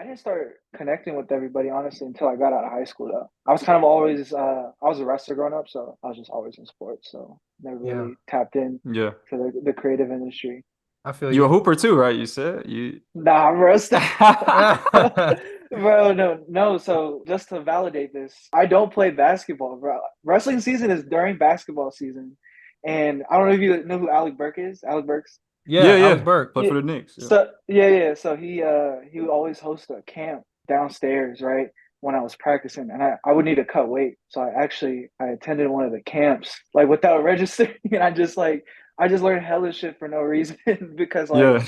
I didn't start connecting with everybody honestly until I got out of high school though. I was kind of always I was a wrestler growing up, so I was just always in sports, so never Yeah, really tapped in Yeah. to the creative industry. I feel You a you. hooper too, right? You said you. Nah, bro, stop. Yeah. Bro, no. So just to validate this, I don't play basketball, bro. Wrestling season is during basketball season, and I don't know if you know who Alec Burke is. Alec Burks. Yeah, Yeah, Alex yeah. Burke. Play Yeah. for the Knicks. Yeah. So So he would always host a camp downstairs, right? When I was practicing, and I would need to cut weight. So I attended one of the camps like without registering, and I just learned hella shit for no reason because like Yeah.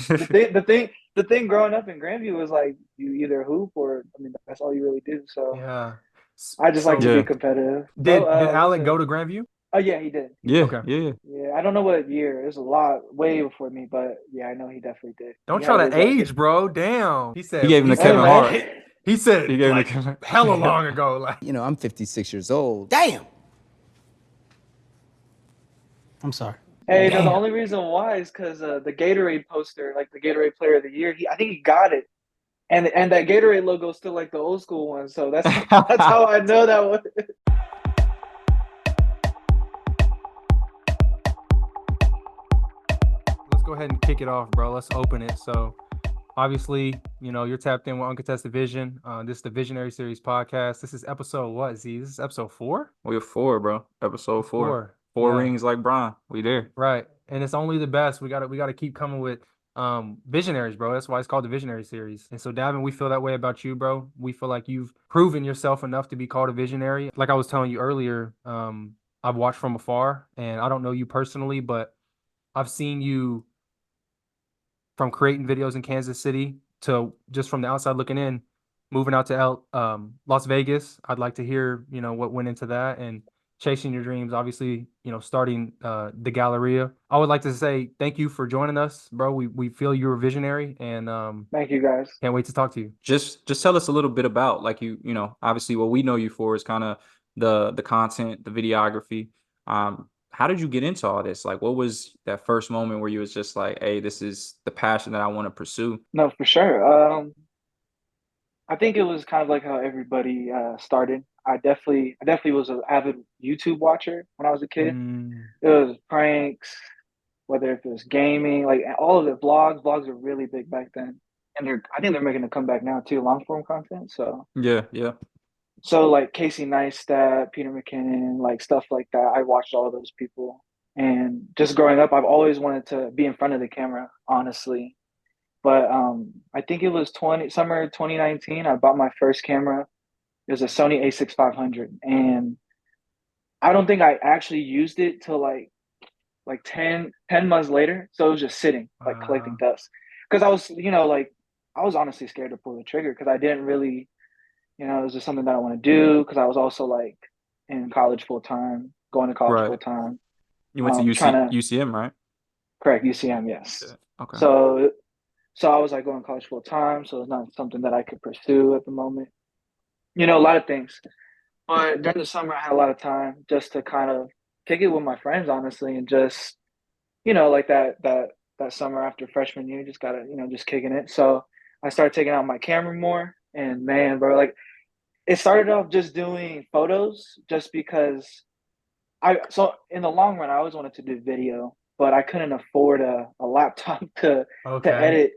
the thing growing up in Grandview was like you either hoop or I mean that's all you really do. So Yeah. I just like to So be Yeah. competitive, bro. did What's Alec it? go to Grandview? Oh yeah, he did. He Yeah. did. Okay. Yeah. Yeah. Yeah, I don't know what year. It was a lot way before me, but yeah, I know he definitely did. Don't He try had to his age, bro. Damn. He gave him He the hey said Kevin like Hart. man. he He said gave him the like Kevin. hella long ago. Like You know, I'm 56 years old. Damn. I'm sorry. Hey, no, the Damn. only reason why is because the Gatorade poster, like the Gatorade Player of the Year, I think he got it, and that Gatorade logo is still like the old school one, so that's how I know that one. let's go ahead and kick it off, bro. Let's open it. So obviously, you know, you're tapped in with Uncontested Vision. This is the Visionary Series podcast. This is episode what, Z? This is episode 4? We have 4, bro. Episode 4. 4. Four Yeah, rings like Brian. We there. right. And it's only the best. We gotta keep coming with visionaries, bro. That's why it's called the Visionary Series. And so Davin, we feel that way about you, bro. We feel like you've proven yourself enough to be called a visionary. Like I was telling you earlier, I've watched from afar and I don't know you personally, but I've seen you from creating videos in Kansas City to just from the outside looking in, moving out to Las Vegas. I'd like to hear, you know, what went into that and chasing your dreams. Obviously, you know, starting DAGALLERIA. I would like to say thank you for joining us, bro. We feel you're a visionary and Thank you guys. can't wait to talk to you. Just tell us a little bit about like you know, obviously what we know you for is kind of the content, the videography. How did you get into all this? Like what was that first moment where you was just like, hey, this is the passion that I want to pursue? No, for sure. I think it was kind of like how everybody started. I definitely was an avid YouTube watcher when I was a kid. Mm, It was pranks, whether if it was gaming, like all of the vlogs. Vlogs were really big back then, and I think they're making a comeback now too, long form content. Yeah, yeah. So like Casey Neistat, Peter McKinnon, like stuff like that. I watched all of those people, and just growing up, I've always wanted to be in front of the camera, honestly. But I think it was summer 2019. I bought my first camera. It was a Sony A6500, and I don't think I actually used it till like 10 months later. So it was just sitting, like collecting uh, dust. Because I was, like I was honestly scared to pull the trigger because I didn't really, it was just something that I want to do because I was also like in college full time, going to college full Right. time, You went to trying to UCM, right? correct UCM, yes. Yeah. Okay. So so I was like going to college full time, so it's not something that I could pursue at the moment. A lot of things. But during the summer, I had a lot of time just to kind of kick it with my friends, honestly, and just like that summer after freshman year, just gotta just kicking it. So I started taking out my camera more, and man, bro, like it started off just doing photos, just because so in the long run, I always wanted to do video, but I couldn't afford a laptop to okay. edit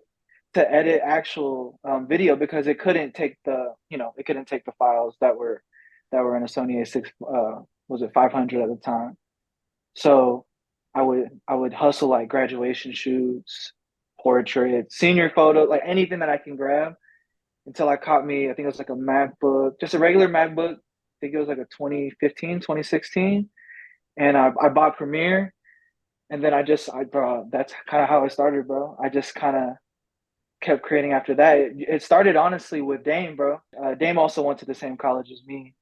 to edit actual video because it couldn't take the files that were in a Sony A6 was it 500 at the time. So I would hustle like graduation shoots, portraits, senior photo, like anything that I can grab until I caught me. I think it was like a MacBook, just a regular MacBook. I think it was like a 2015, 2016, and I bought Premiere, and then bro, that's kind of how I started, bro. I just kind of kept creating after that. It started honestly with Dame, bro. Dame also went to the same college as me,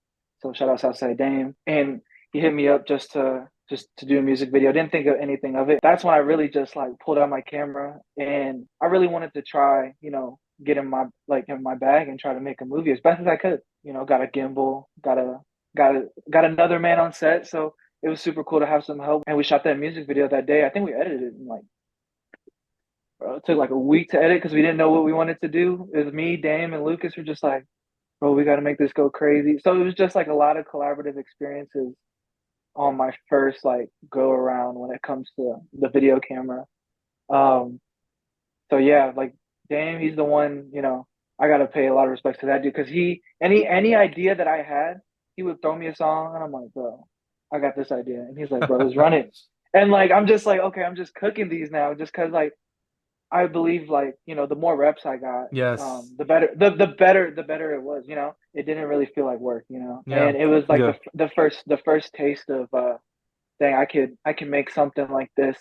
so shout out Southside Dame, and he hit me up just to do a music video. Didn't think of anything of it. That's when I really just like pulled out my camera, and I really wanted to try, get in my bag and try to make a movie as best as I could. Got a gimbal, got another man on set, so it was super cool to have some help. And we shot that music video that day. I think we edited it in like bro. It took like a week to edit because we didn't know what we wanted to do. It was me, Dame, and Lucas were just like, bro, we got to make this go crazy. So it was just like a lot of collaborative experiences on my first like go around when it comes to the video camera. Um, so yeah, like Dame, he's the one, I gotta pay a lot of respect to that dude because any idea that I had, he would throw me a song and I'm like, bro, I got this idea. And he's like, bro, let's run it. And like I'm just like, okay, I'm just cooking these now just because like I believe like, the more reps I got, Yes. the better the better it was, It didn't really feel like work, Yeah. And it was like Yeah. the first taste of dang, I can make something like this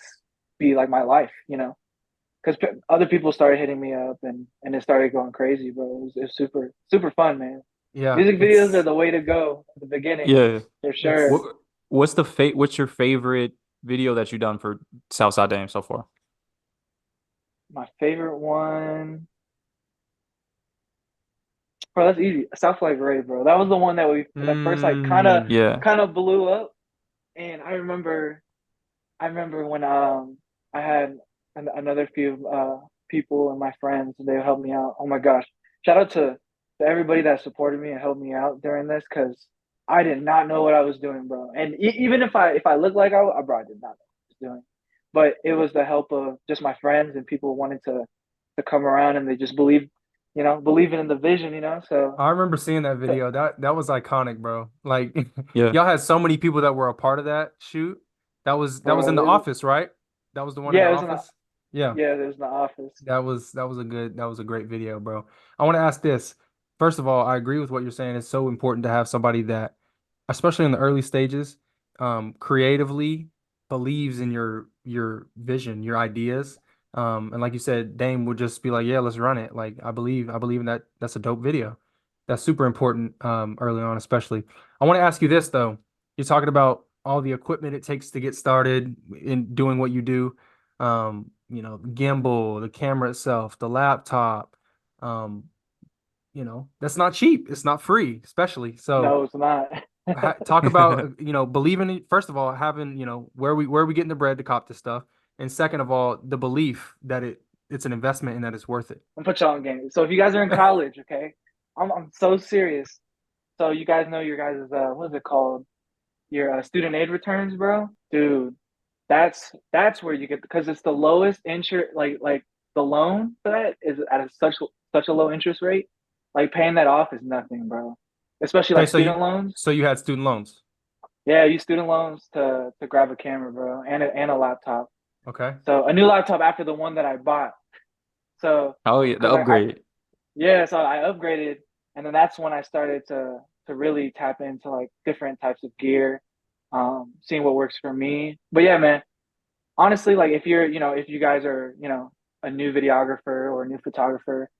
be like my life, because other people started hitting me up and it started going crazy, bro. It was super super fun, man. Yeah. Music videos are the way to go at the beginning Yeah. for It's sure. What's your favorite video that you've done for Southside Dame so far? My favorite one, bro. That's easy. Southside Ray, bro. That was the one that first like kind of mm, Yeah. kind of blew up, and I remember when I had another few people and my friends, they helped me out. Oh my gosh. Shout out to everybody that supported me and helped me out during this because I did not know what I was doing, bro. And even if I looked like I bro, I did not know what I was doing. But it was the help of just my friends and people wanting to come around and they just believing in the vision, So I remember seeing that video. That was iconic, bro. Like Yeah. y'all had so many people that were a part of that shoot. That was in the bro, office, right? That was the one in the yeah, it was in the office. Yeah. yeah, it was in the office. That was a great video, bro. I want to ask this. First of all, I agree with what you're saying. It's so important to have somebody that, especially in the early stages, creatively believes in your vision, your ideas. And like you said, Dame would just be like, "Yeah, let's run it." Like I believe in that. That's a dope video. That's super important early on, especially. I want to ask you this though. You're talking about all the equipment it takes to get started in doing what you do. Gimbal, the camera itself, the laptop. Um, that's not cheap. It's not free, especially. So No, it's not. talk about, believing it. First of all, having, where we getting the bread to cop this stuff. And second of all, the belief that it's an investment and that it's worth it. I'm put y'all on game. So if you guys are in college, okay, I'm so serious. So you guys know your guys' what is it called? Your student aid returns, bro. Dude, that's where you get because it's the lowest interest. Like the loan for that is at such a low interest rate. Like paying that off is nothing, bro. Especially Okay, like so you student loans. so you had student loans. Yeah, use student loans to grab a camera, bro, and a laptop. Okay. So a new laptop after the one that I bought. So Oh yeah, the because I upgrade. yeah, so I upgraded, and then that's when I started to really tap into like different types of gear, seeing what works for me. But yeah, man, honestly, like if you guys are, a new videographer or a new photographer,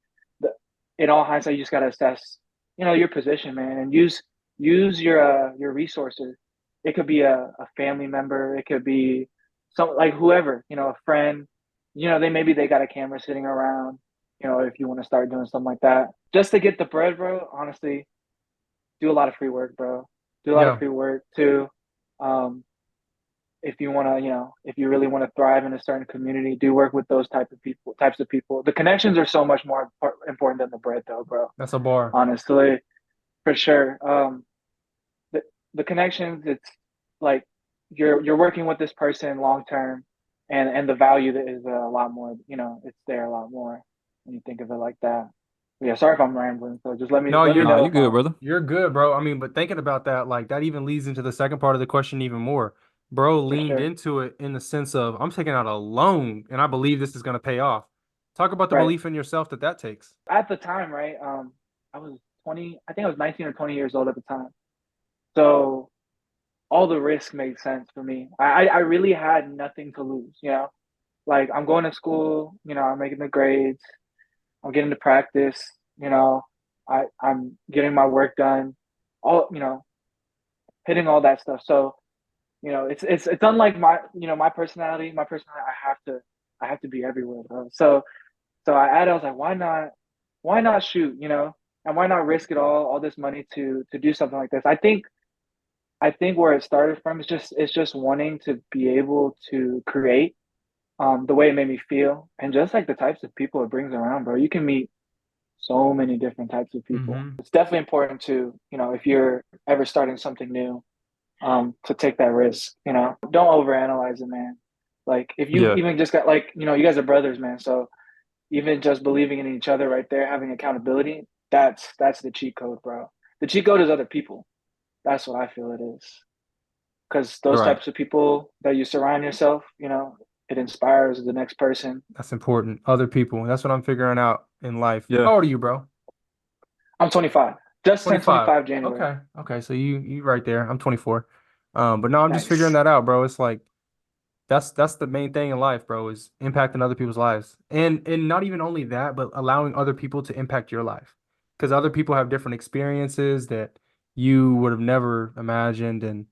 the, in all hindsight, you just gotta assess, your position, man, and use your resources. It could be a family member, it could be some like whoever, a friend, they got a camera sitting around, if you want to start doing something like that. Just to get the bread, bro, honestly, do a lot of free work, bro. Do a lot of Yeah. free work too. Um, if you want to, if you really want to thrive in a certain community, do work with those types of people. The connections are so much more important than the bread, though, bro. That's a bar. Honestly, for sure. The the connections, it's like you're working with this person long term, and the value that is a lot more. It's there a lot more when you think of it like that. But yeah, sorry if I'm rambling. So just let me No, let me you're No, know you if good, brother. you're good, bro. I mean, but thinking about that, like that even leads into the second part of the question even more. Bro for leaned sure. into it in the sense of I'm taking out a loan and I believe this is going to pay off. Talk about the Right. belief in yourself that takes. At the time, right? I was 20. I think I was 19 or 20 years old at the time. So all the risk made sense for me. I really had nothing to lose. Like I'm going to school. I'm making the grades. I'm getting to practice. I'm getting my work done. All hitting all that stuff. So it's unlike my personality. My personality, I have to be everywhere, bro. So I added. I was like, why not shoot? And why not risk it all this money to do something like this? I think where it started from is just wanting to be able to create the way it made me feel, and just like the types of people it brings around, bro. You can meet so many different types of people. Mm-hmm. It's definitely important to, if you're ever starting something new, to take that risk. Don't overanalyze it, man. Like if you Yeah. even just got like, you guys are brothers, man. So even just believing in each other right there, having accountability, that's the cheat code, bro. The cheat code is other people. That's what I feel it is. Because those Right. types of people that you surround yourself, it inspires the next person. That's important. Other people. That's what I'm figuring out in life. Yeah. How old are you, bro? I'm 25. Just turned 25. 25 January. Okay. Okay. So you right there. I'm 24. But no, I'm just figuring Nice. that out, bro. It's like that's the main thing in life, bro, is impacting other people's lives. And not even only that, but allowing other people to impact your life. Because other people have different experiences that you would have never imagined. And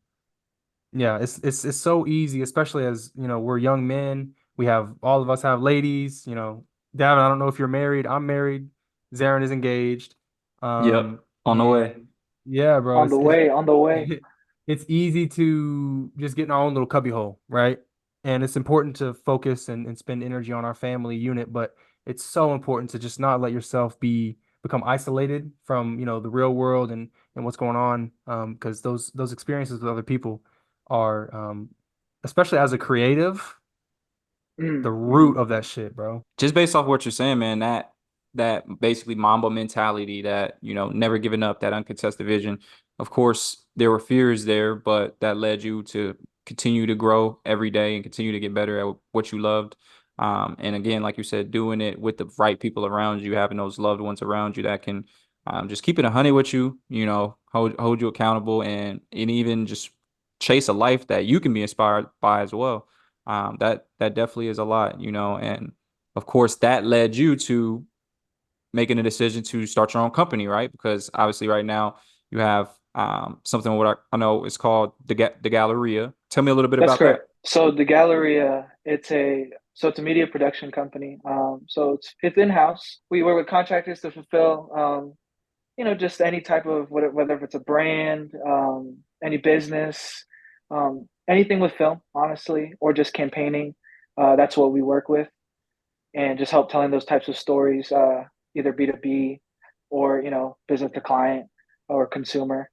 yeah, it's so easy, especially as, we're young men. We have all of us have ladies, Davin, I don't know if you're married. I'm married. Zarin is engaged. Yep. On the way. And yeah, bro, On the way, on the way. it's easy to just get in our own little cubby hole, right? And it's important to focus and spend energy on our family unit, but it's so important to just not let yourself become isolated from, the real world and what's going on. Because those experiences with other people are, especially as a creative, the root Mhm. of that shit, bro. Just based off what you're saying, man, that basically Mamba mentality, that never giving up, that uncontested vision. Of course, there were fears there, but that led you to continue to grow every day and continue to get better at what you loved. And again, like you said, doing it with the right people around you, having those loved ones around you that can just keep it 100 with you, hold you accountable, and even just chase a life that you can be inspired by as well. That definitely is a lot, and of course that led you to making a decision to start your own company, right? Because obviously right now you have something what I know is called the Galleria. Tell me a little bit That's about that. correct. So the Galleria, it's a media production company. So it's in-house. We work with contractors to fulfill, just any type of whether if it's a brand, any business, anything with film, honestly, or just campaigning. That's what we work with, and just help telling those types of stories, either B2B or business to client or consumer.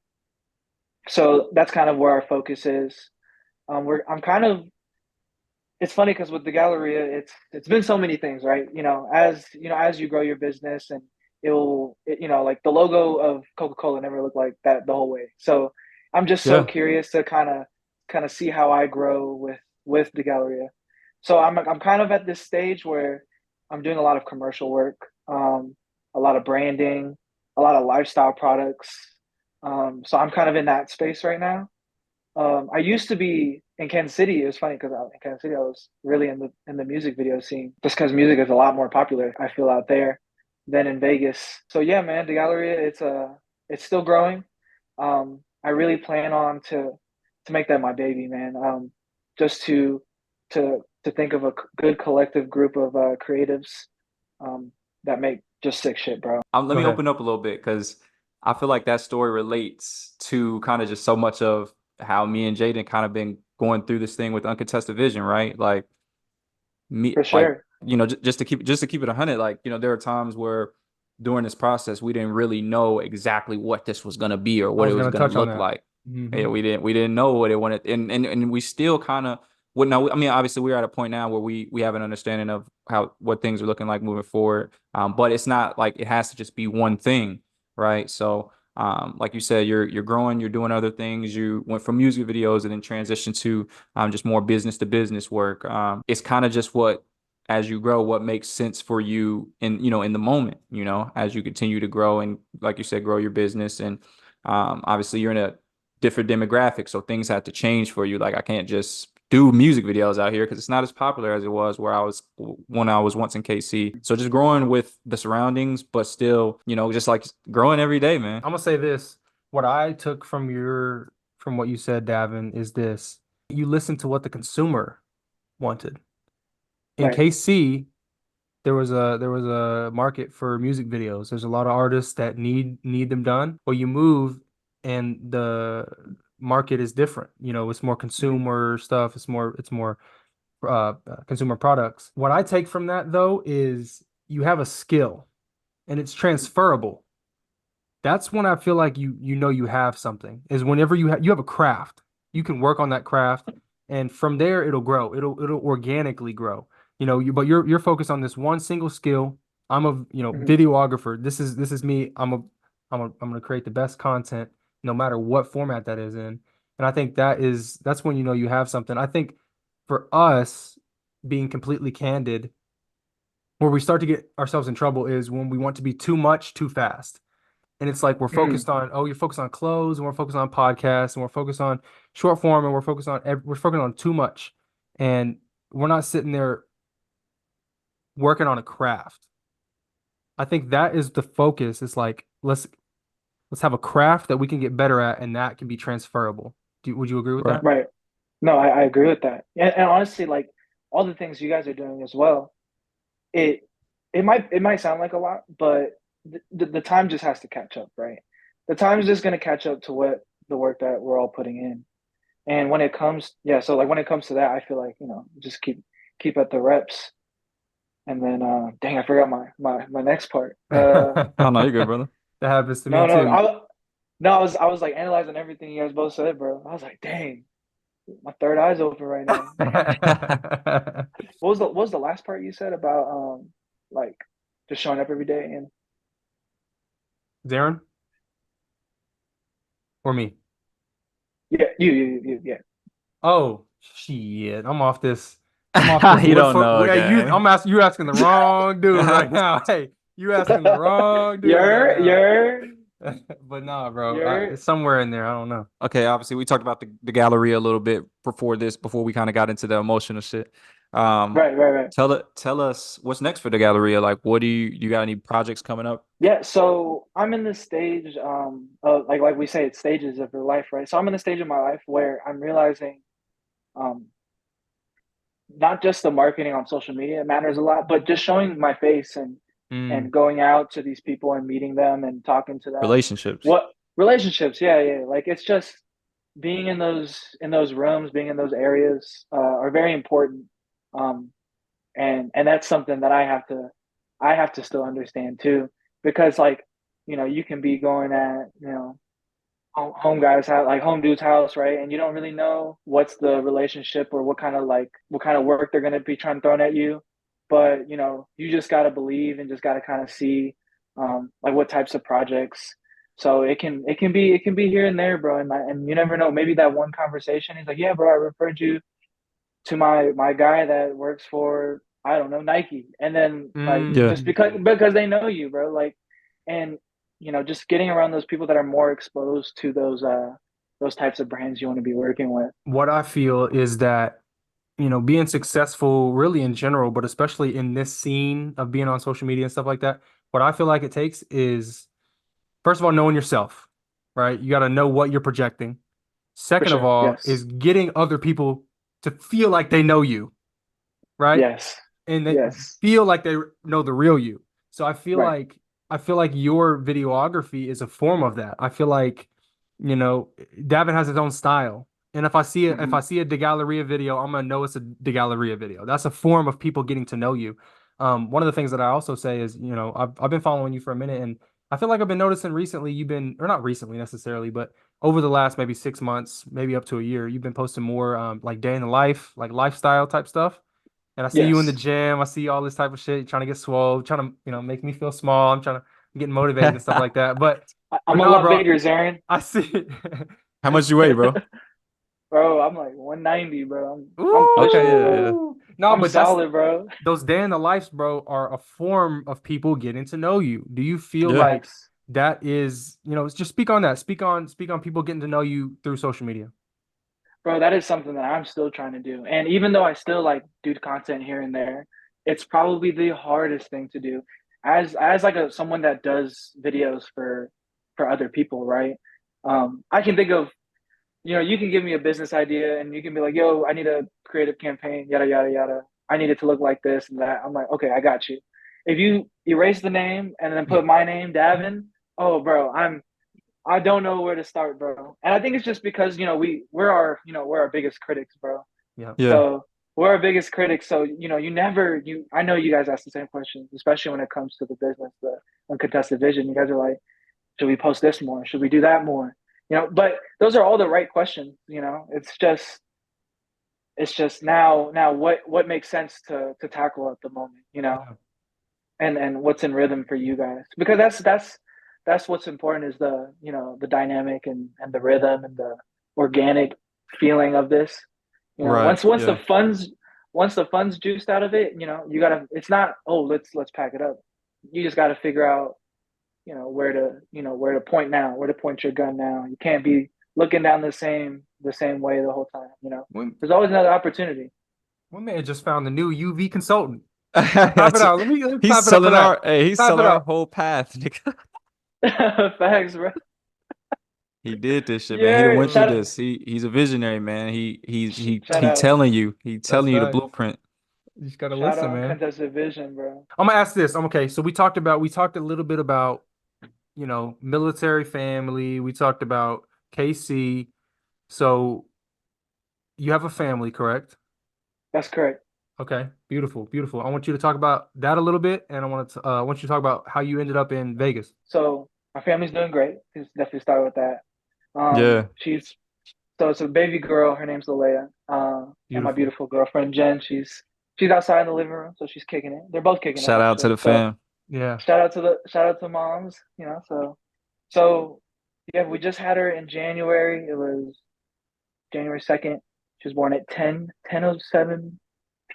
So that's kind of where our focus is. I'm kind of It's funny because with the Galleria, it's been so many things, right? As you grow your business, and like the logo of Coca-Cola never looked like that the whole way. So I'm just so Yeah. curious to kind of see how I grow with the Galleria. So I'm kind of at this stage where I'm doing a lot of commercial work, a lot of branding, a lot of lifestyle products. So I'm kind of in that space right now. I used to be in Kansas City. It was funny because in Kansas City, I was really in the music video scene, just because music is a lot more popular, I feel, out there than in Vegas. So yeah, man, the Galleria, it's still growing. I really plan on to make that my baby, man. Just to think of a good collective group of creatives, that make just sick shit, bro. Let Go me ahead. open up a little bit because I feel like that story relates to kind of just so much of how me and Jayden kind of been going through this thing with uncontested vision, right? Like me, For like sure. just to keep it 100, like there are times where during this process we didn't really know exactly what this was gonna be or I what it was was gonna gonna touch on look that. like. Yeah, Hmm. we didn't know what it wanted, and we still kind of. Well, now, I mean, obviously, we're at a point now where we have an understanding of what things are looking like moving forward. But it's not like it has to just be one thing, right? So, like you said, you're growing, you're doing other things. You went from music videos and then transitioned to just more business to business work. It's kind of just as you grow, what makes sense for you in the moment, as you continue to grow and, like you said, grow your business. And obviously you're in a different demographic, so things have to change for you. Like I can't just do music videos out here because it's not as popular as it was when I was once in KC. So just growing with the surroundings, but still, just like growing every day, man. I'm gonna say this. What I took from what you said, Davin, is this. You listen to what the consumer wanted. In Right. KC, there was a market for music videos. There's a lot of artists that need them done. Well, you move and the market is different. It's more Mhm. consumer stuff. It's more consumer products. What I take from that though is you have a skill and it's transferable. That's when I feel like you know you have something, is whenever you have a craft, you can work on that craft, and from there it'll grow. It'll organically grow. But you're focused on this one single skill. I'm a Mhm. videographer. This is me. I'm gonna create the best content no matter what format that is in. And I think that's when you know you have something. I think for us, being completely candid, where we start to get ourselves in trouble is when we want to be too much too fast. And it's like we're Mhm. focused on, oh, you're focused on clothes, and we're focused on podcasts, and we're focused on short form, and we're focused on too much, and we're not sitting there working on a craft. I think that is the focus. It's like let's have a craft that we can get better at, and that can be transferable. Would you agree with Right. that? Right. No, I agree with that. And honestly, like all the things you guys are doing as well, it it might sound like a lot, but the time just has to catch up, right? The time is just going to catch up to what the work that we're all putting in. And when it comes, yeah, so like when it comes to that, I feel like, just keep at the reps. And then dang, I forgot my next part. Oh no, you're good, brother. That happens to me No, no, too. I was like analyzing everything you guys both said, bro. I was like, dang, my third eye's open right now. What was the last part you said about like just showing up every day and Darren or me? yeah, yeah. Oh shit! I'm off this. I'm off this. You don't know, gang. You asking the wrong dude right now. Hey, you asking the wrong dude right you're now. you're But nah, bro. you're It's somewhere in there. I don't know. Okay, obviously we talked about the Galleria a little bit before we kind of got into the emotional shit. Um, right. tell us what's next for the Galleria. Like, what you got any projects coming up? Yeah, so I'm in this stage of like we say it's stages of your life, right? So I'm in the stage of my life where I'm realizing um not just the marketing on social media matters a lot, but just showing my face and Mm, going out to these people and meeting them and talking to them. Relationships. What relationships? Yeah. Like it's just being in those rooms, being in those areas are very important. Um, and that's something that I have to still understand too, because like you can be going at home guy's house, like home dude's house, right? And you don't really know what's the relationship or what kind of work they're gonna be trying to throw at you. But you just gotta believe and just gotta kind of see like what types of projects. So it can be here and there, bro. And you never know. Maybe that one conversation is like, yeah, bro, I referred you to my guy that works for, I don't know, Nike. And then like Yeah. just because they know you, bro. Like and just getting around those people that are more exposed to those types of brands you want to be working with. what I feel is that, being successful really in general, but especially in this scene of being on social media and stuff like that, what I feel like it takes is, first of all, knowing yourself, right? You got to know what you're projecting. For Second of sure. all, is Yes. getting other people to feel like they know you, right? Yes. And they Yes. feel like they know the real you. So Right. I feel like your videography is a form of that. I feel like, Davin has his own style. And if I Hmm. see a DAGALLERIA video, I'm gonna know it's a DAGALLERIA video. That's a form of people getting to know you. One of the things that I also say is, I've been following you for a minute, and I feel like I've been noticing recently or not recently necessarily, but over the last maybe 6 months, maybe up to a year, you've been posting more like day in the life, like lifestyle type stuff. And I see you in the Yes. gym. I see all this type of shit. You're trying to get swole, trying to, make me feel small. I'm trying to get motivated and stuff like that. But I'm a nah, lot bro, bigger, Zarin. I see. How much you weigh, bro? Bro, I'm like 190, bro. I'm Okay, pushing it, yeah, bro. yeah. Ooh. No, I'm but that's solid, bro. those day in the lives, bro, are a form of people getting to know you. Do you feel Yeah. like Yes. that is, just speak on that. Speak on people getting to know you through social media. Bro, that is something that I'm still trying to do. And even though I still like do content here and there, it's probably the hardest thing to do. As like someone that does videos for other people, right? I can think of, you can give me a business idea and you can be like, yo, I need a creative campaign, yada yada yada. I need it to look like this and that. I'm like, okay, I got you. If you erase the name and then Yeah. put my name, Davin, oh bro, I don't know where to start, bro. And I think it's just because we're our biggest critics, bro. Yeah. Yeah. So we're our biggest critics. So, I know you guys ask the same questions, especially when it comes to the business, the uncontested vision. You guys are like, should we post this more? Should we do that more? But those are all the right questions. It's just now what makes sense to tackle at the moment, Yeah. and what's in rhythm for you guys, because that's what's important, is the dynamic and the rhythm and the organic feeling of this. Right. Once Yeah. the funds juiced out of it, you gotta, it's not, oh, let's pack it up. You just gotta figure out, where to point now, where to point your gun now. You can't be looking down the same way the whole time. We, There's always another opportunity. we may have just found the new UV consultant. Clap it out. Let me He's clap it up for selling that. he's Clap selling it our up. whole path, nigga. Facts, bro. He did this shit, man. He done Yeah, went through shout out, this. He's a visionary, man. shout He out, telling you. He That's telling you the facts. blueprint. You just gotta shout listen, out man. Uncontested Vision, bro. I'm gonna ask this. Okay, so we talked a little bit about, military family. We talked about KC. So you have a family, correct? That's correct. Okay, beautiful, beautiful. I want you to talk about that a little bit, and I want you to talk about how you ended up in Vegas. So my family's doing great. Let's definitely start with that. Yeah. It's a baby girl. Her name's Alea. And my Beautiful. beautiful girlfriend Jen. She's outside in the living room, so she's kicking it. They're both kicking it, Shout out to actually. the So fam. Yeah. shout out to moms. So yeah, we just had her in January. It was January 2nd. She was born at 10:07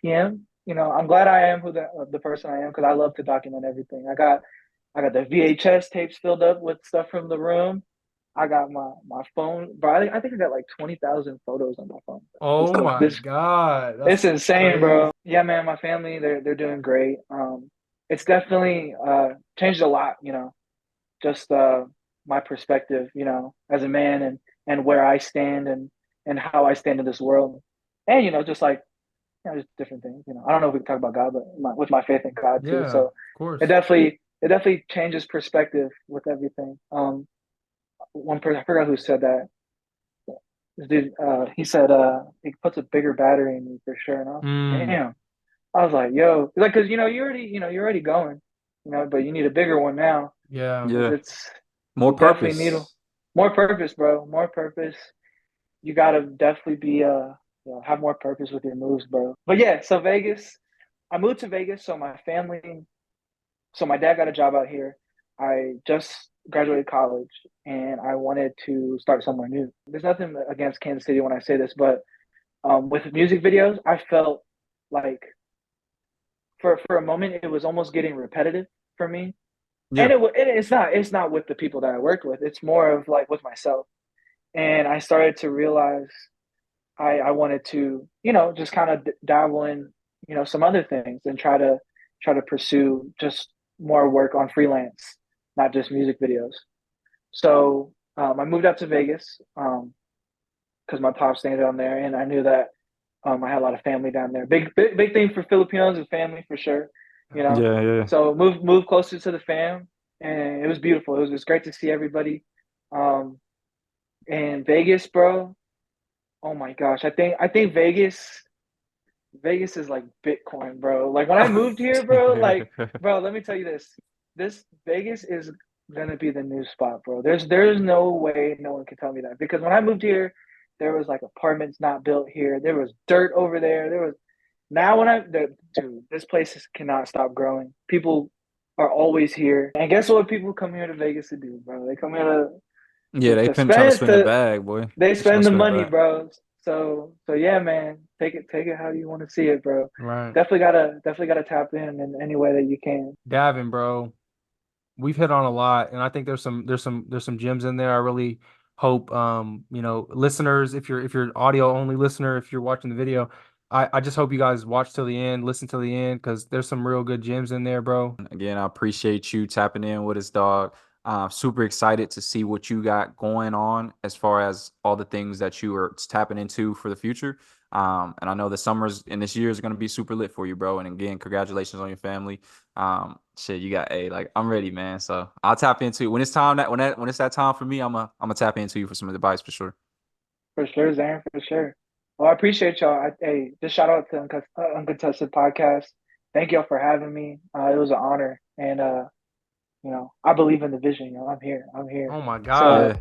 p.m. I'm glad I am the person I am, because I love to document everything. I got the VHS tapes filled up with stuff from the room. I got my phone, bro. I think I got like 20,000 photos on my phone. Oh my This God, It's that's insane, bro. crazy. Yeah, man. My family, they're doing great. It's definitely changed a lot. Just my perspective, as a man, and where I stand, and how I stand in this world, and just like, just different things. I don't know if we can talk about God, but with my faith in God too. Yeah, of So it course. definitely changes perspective with everything. One person, I forgot who said that. This dude, he said, he puts a bigger battery in you for sure. And I was like, Mm, damn. I was like, yo, like, cause you're already going, but you need a bigger one now. yeah. Yeah. It's More You definitely need purpose. more purpose, bro. More purpose. You gotta definitely be have more purpose with your moves, bro. But yeah, so Vegas, I moved to Vegas. So my dad got a job out here. I just graduated college, and I wanted to start somewhere new. There's nothing against Kansas City when I say this, but with music videos, I felt like for a moment it was almost getting repetitive for me. Yeah. And it's not with the people that I worked with. It's more of like with myself. And I started to realize I wanted to, just kind of dabble in, some other things, and try to pursue just more work on freelance, not just music videos. So I moved out to Vegas, because my pops stayed down there, and I knew that I had a lot of family down there. Big thing for Filipinos is family, for sure. You know, Yeah. Yeah. so move closer to the fam, and it was beautiful. It was great to see everybody. Um, and Vegas, bro. Oh my gosh, I think Vegas is like Bitcoin, bro. Like when I moved here, bro. Like, bro, let me tell you this. This Vegas is gonna be the new spot, bro. There's no way no one can tell me that, because when I moved here, there was like apartments not built here. There was dirt over there. There was Now dude, this place cannot stop growing. People are always here, and guess what? People come here to Vegas to do, bro. They come here Yeah, they to been trying to spend spin the to bag, boy. they They trying to spend the spin the money, bag. bro. So yeah, man. Take it how you want to see it, bro. right. Definitely gotta tap in any way that you can. Davin, bro, we've hit on a lot, and I think there's some gems in there. I really hope listeners, if you're audio only listener, if you're watching the video, I just hope you guys watch till the end, listen till the end, because there's some real good gems in there, bro. Again, I appreciate you tapping in with us, dog. Super excited to see what you got going on as far as all the things that you are tapping into for the future. And I know the summers and this year is going to be super lit for you, bro. And again, congratulations on your family. Shit, you got like I'm ready, man. So I'll tap into when it's time when it's that time for me. I'm gonna tap into you for some advice for sure. For sure, Zarin, for sure. Well, I appreciate y'all. Hey, just shout out to Uncontested Podcast. Thank y'all for having me. It was an honor, and I believe in the vision. I'm here. I'm here. Oh my So, God.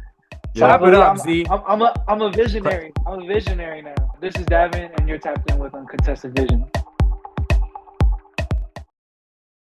so I Clap it believe up, Z. I'm a visionary. I'm a visionary now. This is Davin, and you're tapped in with Uncontested Vision.